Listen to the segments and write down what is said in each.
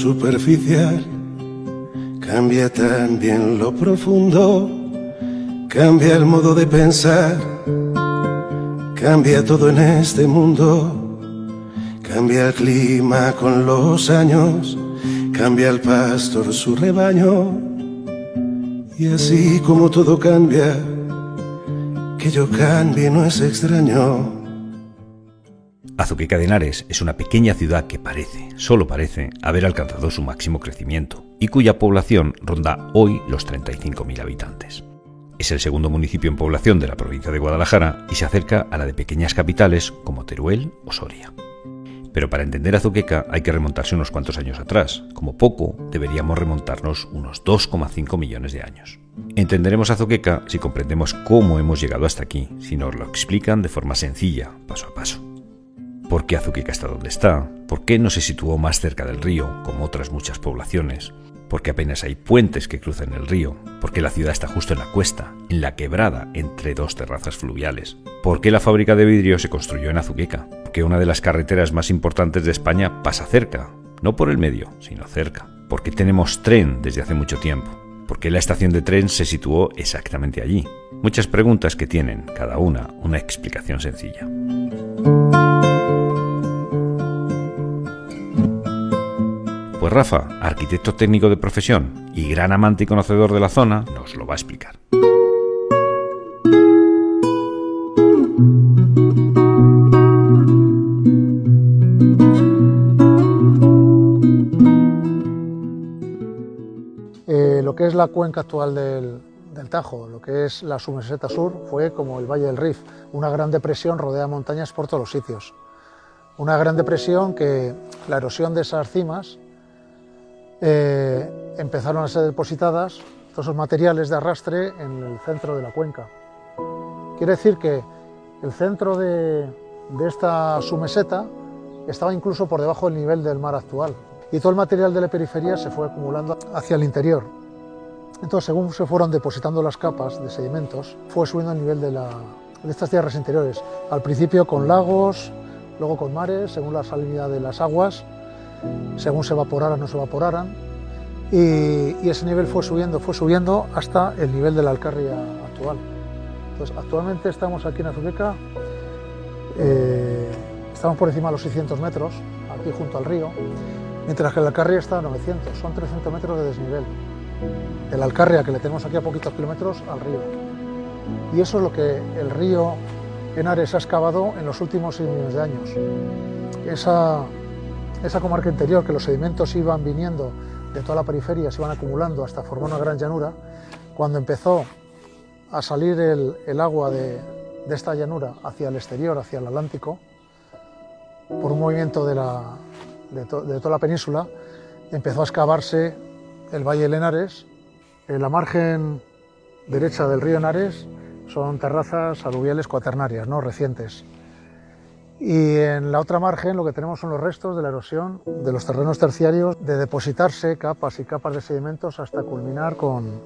superficial, cambia también lo profundo, cambia el modo de pensar, cambia todo en este mundo, cambia el clima con los años, cambia el pastor su rebaño, y así como todo cambia, que yo cambie no es extraño. Azuqueca de Henares es una pequeña ciudad que solo parece, haber alcanzado su máximo crecimiento y cuya población ronda hoy los 35.000 habitantes. Es el segundo municipio en población de la provincia de Guadalajara y se acerca a la de pequeñas capitales como Teruel o Soria. Pero para entender Azuqueca hay que remontarse unos cuantos años atrás. Como poco, deberíamos remontarnos unos 2,5 millones de años. Entenderemos Azuqueca si comprendemos cómo hemos llegado hasta aquí, si nos lo explican de forma sencilla, paso a paso. ¿Por qué Azuqueca está donde está? ¿Por qué no se situó más cerca del río, como otras muchas poblaciones? ¿Por qué apenas hay puentes que cruzan el río? ¿Por qué la ciudad está justo en la cuesta, en la quebrada, entre dos terrazas fluviales? ¿Por qué la fábrica de vidrio se construyó en Azuqueca? ¿Por qué una de las carreteras más importantes de España pasa cerca? No por el medio, sino cerca. ¿Por qué tenemos tren desde hace mucho tiempo? ¿Por qué la estación de tren se situó exactamente allí? Muchas preguntas que tienen, cada una explicación sencilla. Pues Rafa, arquitecto técnico de profesión y gran amante y conocedor de la zona, nos lo va a explicar. Lo que es la cuenca actual del Tajo, lo que es la submeseta sur, fue como el Valle del Rif, una gran depresión rodea montañas por todos los sitios. Una gran depresión que la erosión de esas cimas empezaron a ser depositadas, todos esos materiales de arrastre, en el centro de la cuenca. Quiere decir que el centro de esta submeseta estaba incluso por debajo del nivel del mar actual, y todo el material de la periferia se fue acumulando hacia el interior. Entonces, según se fueron depositando las capas de sedimentos, fue subiendo el nivel de estas tierras interiores, al principio con lagos, luego con mares, según la salinidad de las aguas, según se evaporaran o no se evaporaran, y ese nivel fue subiendo hasta el nivel de la Alcarria actual. Entonces, actualmente estamos aquí en Azuqueca, estamos por encima de los 600 metros, aquí junto al río, mientras que la Alcarria está a 900, son 300 metros de desnivel. De la Alcarria, que le tenemos aquí a poquitos kilómetros, al río. Y eso es lo que el río Henares ha excavado en los últimos 6 millones de años. Esa comarca interior, que los sedimentos iban viniendo de toda la periferia, se iban acumulando hasta formar una gran llanura, cuando empezó a salir el agua de esta llanura hacia el exterior, hacia el Atlántico, por un movimiento de toda la península, empezó a excavarse el Valle del Henares. En la margen derecha del río Henares son terrazas aluviales cuaternarias, ¿no?, recientes. Y en la otra margen lo que tenemos son los restos de la erosión de los terrenos terciarios, de depositarse capas y capas de sedimentos hasta culminar con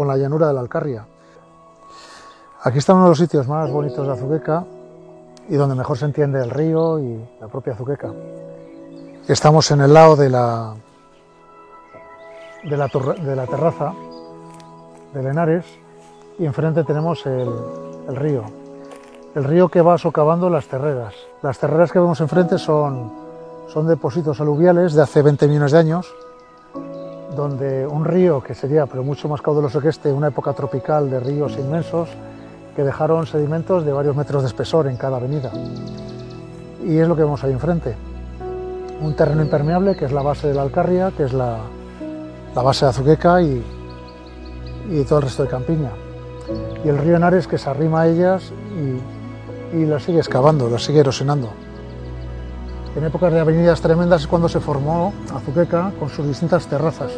la llanura de la Alcarria. Aquí está uno de los sitios más bonitos de Azuqueca y donde mejor se entiende el río y la propia Azuqueca. Estamos en el lado de la terraza del Henares y enfrente tenemos el río. El río que va socavando las terreras. Las terreras que vemos enfrente son depósitos aluviales de hace 20 millones de años, donde un río que sería pero mucho más caudaloso que este, una época tropical de ríos inmensos, que dejaron sedimentos de varios metros de espesor en cada avenida. Y es lo que vemos ahí enfrente. Un terreno impermeable que es la base de la Alcarria, que es la base de Azuqueca y todo el resto de campiña. Y el río Henares que se arrima a ellas y las sigue excavando, las sigue erosionando. En épocas de avenidas tremendas es cuando se formó Azuqueca con sus distintas terrazas.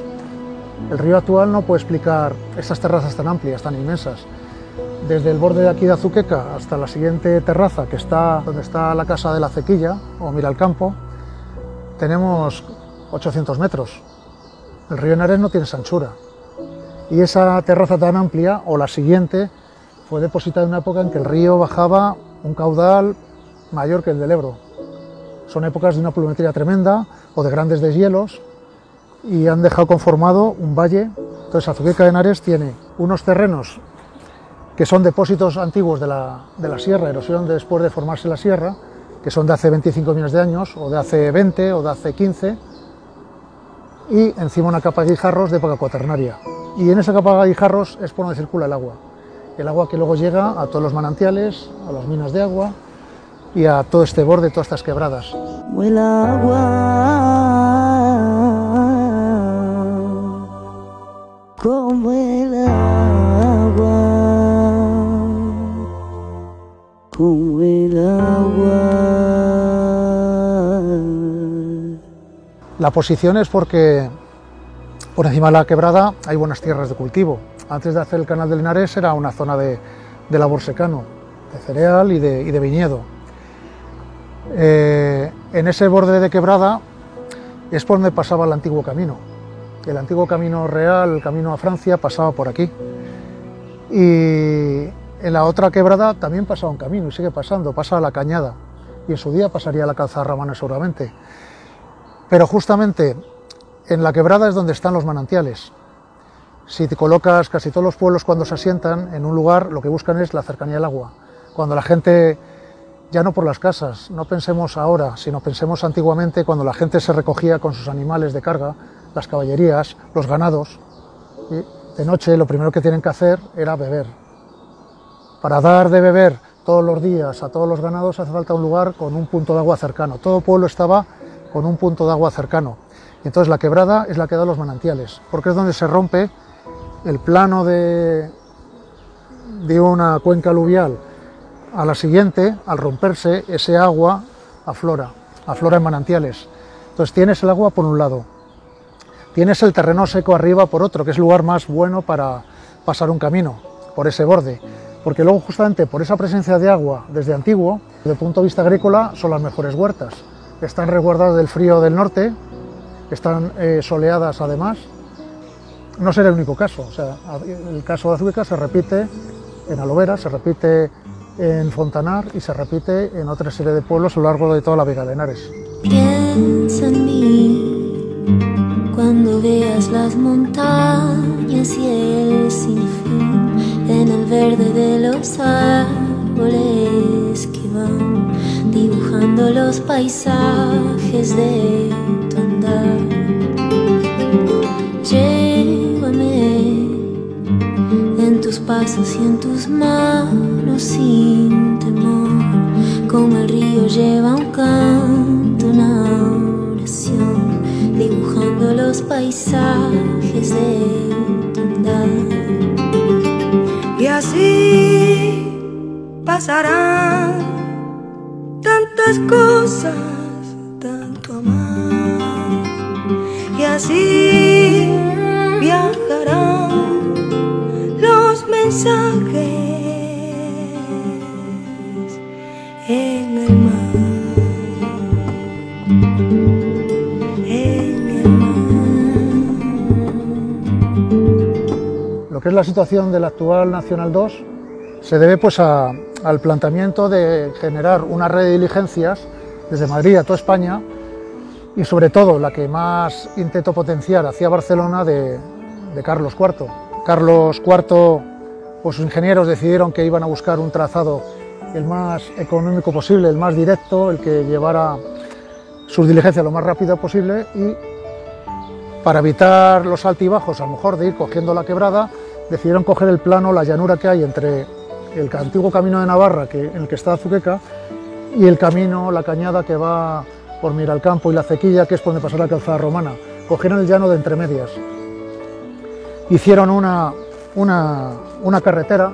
El río actual no puede explicar esas terrazas tan amplias, tan inmensas. Desde el borde de aquí de Azuqueca hasta la siguiente terraza, que está donde está la casa de la Cequilla, o Miralcampo, tenemos 800 metros. El río Henares no tiene esa anchura. Y esa terraza tan amplia, o la siguiente, fue depositada en una época en que el río bajaba un caudal mayor que el del Ebro. Son épocas de una pluviometría tremenda o de grandes deshielos, y han dejado conformado un valle. Entonces Azuqueca de Henares tiene unos terrenos que son depósitos antiguos de la sierra, erosión después de formarse la sierra, que son de hace 25 millones de años, o de hace 20, o de hace 15, y encima una capa de guijarros de época cuaternaria. Y en esa capa de guijarros es por donde circula el agua que luego llega a todos los manantiales, a las minas de agua y a todo este borde, todas estas quebradas. Vuela agua, como el agua, como el agua. La posición es porque por encima de la quebrada hay buenas tierras de cultivo. Antes de hacer el canal del Henares era una zona de labor secano, de cereal y de viñedo. En ese borde de quebrada es por donde pasaba el antiguo camino. El antiguo camino real, el camino a Francia, pasaba por aquí. Y en la otra quebrada también pasaba un camino y sigue pasando, pasa a la Cañada. Y en su día pasaría a la calzada romana seguramente. Pero justamente en la quebrada es donde están los manantiales. Si te colocas, casi todos los pueblos cuando se asientan en un lugar, lo que buscan es la cercanía al agua. Cuando la gente, ya no por las casas, no pensemos ahora, sino pensemos antiguamente, cuando la gente se recogía con sus animales de carga, las caballerías, los ganados, y de noche lo primero que tienen que hacer era beber. Para dar de beber todos los días a todos los ganados hace falta un lugar con un punto de agua cercano. Todo pueblo estaba con un punto de agua cercano. Y entonces la quebrada es la que da los manantiales, porque es donde se rompe el plano de una cuenca aluvial a la siguiente. Al romperse, ese agua aflora en manantiales. Entonces tienes el agua por un lado, tienes el terreno seco arriba por otro, que es el lugar más bueno para pasar un camino, por ese borde, porque luego justamente por esa presencia de agua desde antiguo, desde el punto de vista agrícola, son las mejores huertas. Están resguardadas del frío del norte, están soleadas además. No será el único caso, o sea, el caso de Azuqueca se repite en Alovera, se repite en Fontanar y se repite en otra serie de pueblos a lo largo de toda la Vega de Henares. Piensa en mí cuando veas las montañas y el sinfín, en el verde de los árboles que van dibujando los paisajes de tu andar. En tus pasos y en tus manos sin temor, como el río lleva un canto, una oración, dibujando los paisajes de tu andar. Y así pasarán tantas cosas, tanto amar, y así viajarán los mensajes en el mar, en el mar. Lo que es la situación del actual Nacional 2 se debe pues al planteamiento de generar una red de diligencias desde Madrid a toda España y sobre todo la que más intentó potenciar hacia Barcelona de Carlos IV. Carlos IV o sus ingenieros decidieron que iban a buscar un trazado el más económico posible, el más directo, el que llevara sus diligencias lo más rápido posible, y para evitar los altibajos, a lo mejor de ir cogiendo la quebrada, decidieron coger el plano, la llanura que hay entre el antiguo camino de Navarra, en el que está Azuqueca, y el camino, la cañada que va por Miralcampo y la Cequilla, que es por donde pasa la calzada romana. Cogieron el llano de entre medias. Hicieron una carretera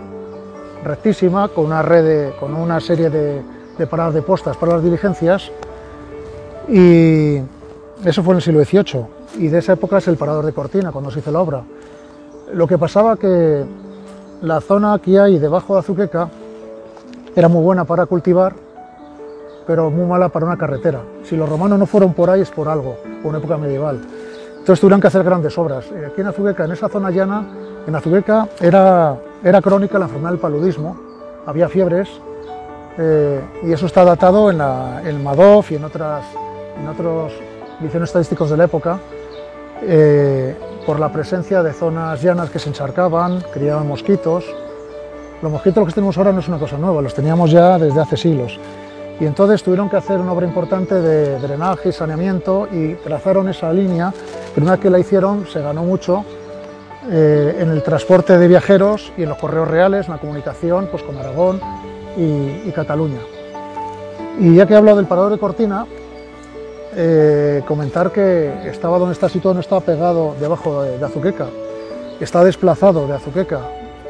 rectísima con una red, con una serie de paradas de postas para las diligencias, y eso fue en el siglo XVIII, y de esa época es el parador de Cortina, cuando se hizo la obra. Lo que pasaba que la zona que hay debajo de Azuqueca era muy buena para cultivar, pero muy mala para una carretera. Si los romanos no fueron por ahí es por algo, por una época medieval. Entonces tuvieron que hacer grandes obras. Aquí en Azuqueca, en esa zona llana, en Azuqueca era crónica la enfermedad del paludismo, había fiebres, y eso está datado en el Madoff y en otros diccionarios estadísticos de la época, por la presencia de zonas llanas que se encharcaban, criaban mosquitos. Los mosquitos que tenemos ahora no es una cosa nueva, los teníamos ya desde hace siglos. Y entonces tuvieron que hacer una obra importante de drenaje y saneamiento y trazaron esa línea, pero una vez que la hicieron se ganó mucho en el transporte de viajeros y en los correos reales, en la comunicación pues, con Aragón y Cataluña. Y ya que he hablado del Parador de Cortina, comentar que estaba donde está situado, no estaba pegado debajo de Azuqueca, está desplazado de Azuqueca,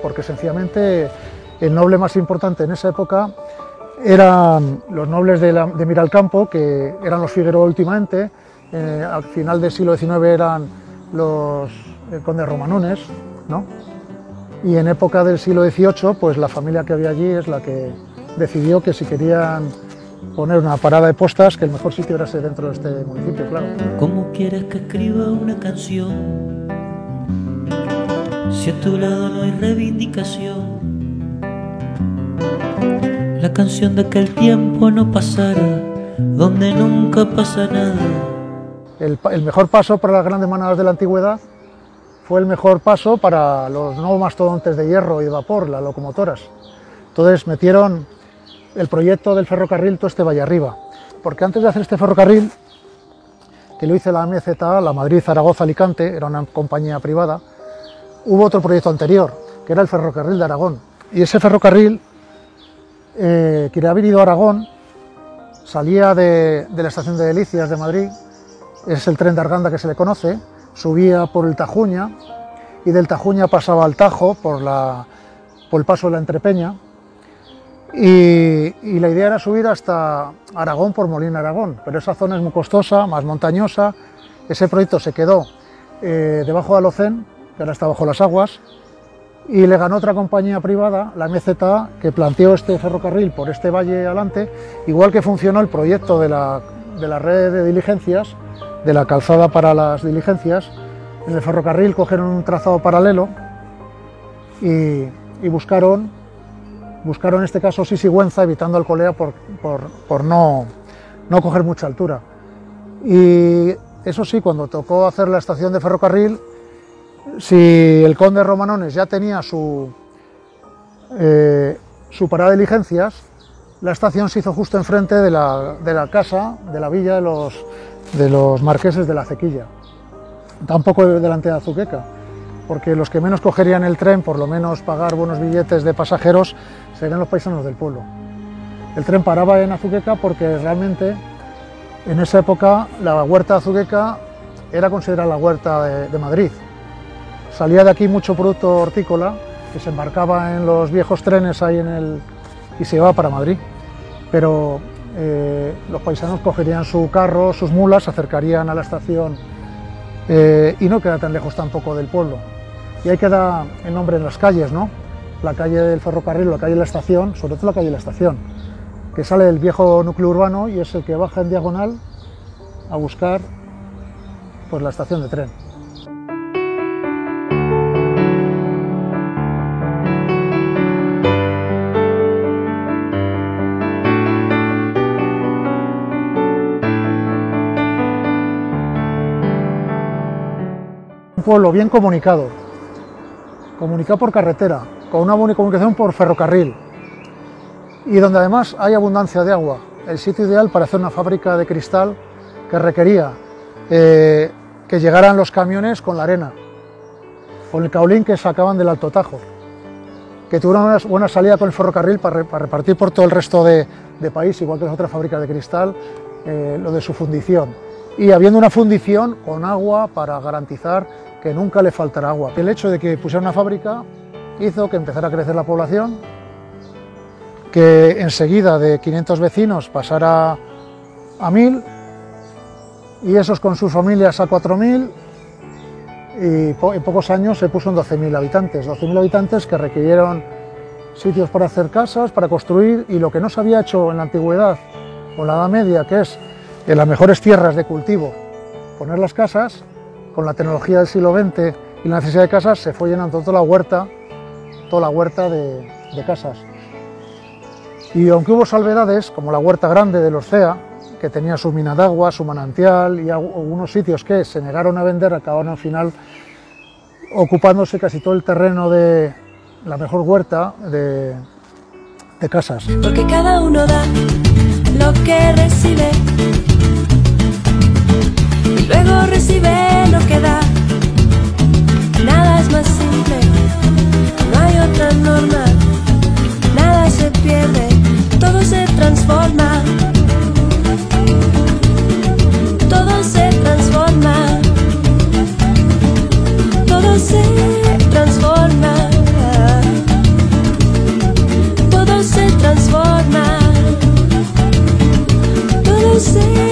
porque sencillamente el noble más importante en esa época eran los nobles de Miralcampo, que eran los Figueroa últimamente, al final del siglo XIX eran los condes romanones, ¿no? Y en época del siglo XVIII, pues la familia que había allí es la que decidió que si querían poner una parada de postas, que el mejor sitio era ser dentro de este municipio, claro. ¿Cómo quieres que escriba una canción si a tu lado no hay reivindicación? La canción de que el tiempo no pasara, donde nunca pasa nada. El mejor paso para las grandes manadas de la antigüedad fue el mejor paso para los nuevos mastodontes de hierro y de vapor, las locomotoras. Entonces metieron el proyecto del ferrocarril todo este valle arriba, porque antes de hacer este ferrocarril, que lo hizo la MZA, la Madrid-Zaragoza-Alicante, era una compañía privada, hubo otro proyecto anterior, que era el ferrocarril de Aragón, y ese ferrocarril, quería haber ido a Aragón, salía de la estación de Delicias de Madrid, es el tren de Arganda que se le conoce, subía por el Tajuña, y del Tajuña pasaba al Tajo por el paso de la Entrepeña, y la idea era subir hasta Aragón por Molina Aragón, pero esa zona es muy costosa, más montañosa. Ese proyecto se quedó debajo de Alocén, que ahora está bajo las aguas, y le ganó otra compañía privada, la MZA, que planteó este ferrocarril por este valle adelante, igual que funcionó el proyecto de la red de diligencias, de la calzada para las diligencias. En el ferrocarril cogieron un trazado paralelo y buscaron en este caso Sigüenza, evitando Alcolea por no coger mucha altura. Y eso sí, cuando tocó hacer la estación de ferrocarril, si el conde Romanones ya tenía su parada de diligencias, la estación se hizo justo enfrente de la casa, de la villa de los marqueses de la Acequilla, tampoco delante de Azuqueca, porque los que menos cogerían el tren, por lo menos pagar buenos billetes de pasajeros, serían los paisanos del pueblo. El tren paraba en Azuqueca porque realmente en esa época la huerta de Azuqueca era considerada la huerta de Madrid. Salía de aquí mucho producto hortícola que se embarcaba en los viejos trenes ahí y se llevaba para Madrid. Pero los paisanos cogerían su carro, sus mulas, se acercarían a la estación y no queda tan lejos tampoco del pueblo. Y ahí queda el nombre en las calles, ¿no? La calle del ferrocarril, la calle de la estación, sobre todo la calle de la estación, que sale del viejo núcleo urbano y es el que baja en diagonal a buscar pues, la estación de tren. Un pueblo bien comunicado por carretera, con una buena comunicación por ferrocarril y donde además hay abundancia de agua, el sitio ideal para hacer una fábrica de cristal que requería que llegaran los camiones con la arena, con el caolín que sacaban del Alto Tajo, que tuvieron una buena salida con el ferrocarril para repartir por todo el resto de país, igual que las otras fábricas de cristal, lo de su fundición. Y habiendo una fundición con agua para garantizar que nunca le faltará agua. El hecho de que pusiera una fábrica hizo que empezara a crecer la población, que enseguida de 500 vecinos pasara a 1000 y esos con sus familias a 4000 y en pocos años se puso en 12.000 habitantes. 12.000 habitantes que requirieron sitios para hacer casas, para construir, y lo que no se había hecho en la antigüedad o en la Edad Media, que es en las mejores tierras de cultivo poner las casas, con la tecnología del siglo XX y la necesidad de casas se fue llenando toda la huerta de casas. Y aunque hubo salvedades, como la huerta grande de los CEA, que tenía su mina de agua, su manantial, y algunos sitios que se negaron a vender acabaron al final ocupándose casi todo el terreno de la mejor huerta de casas. Porque cada uno da lo que recibe y luego recibe lo que da. Nada es más simple, no hay otra norma. Nada se pierde, todo se transforma. Todo se transforma. Todo se transforma. Todo se transforma. Todo se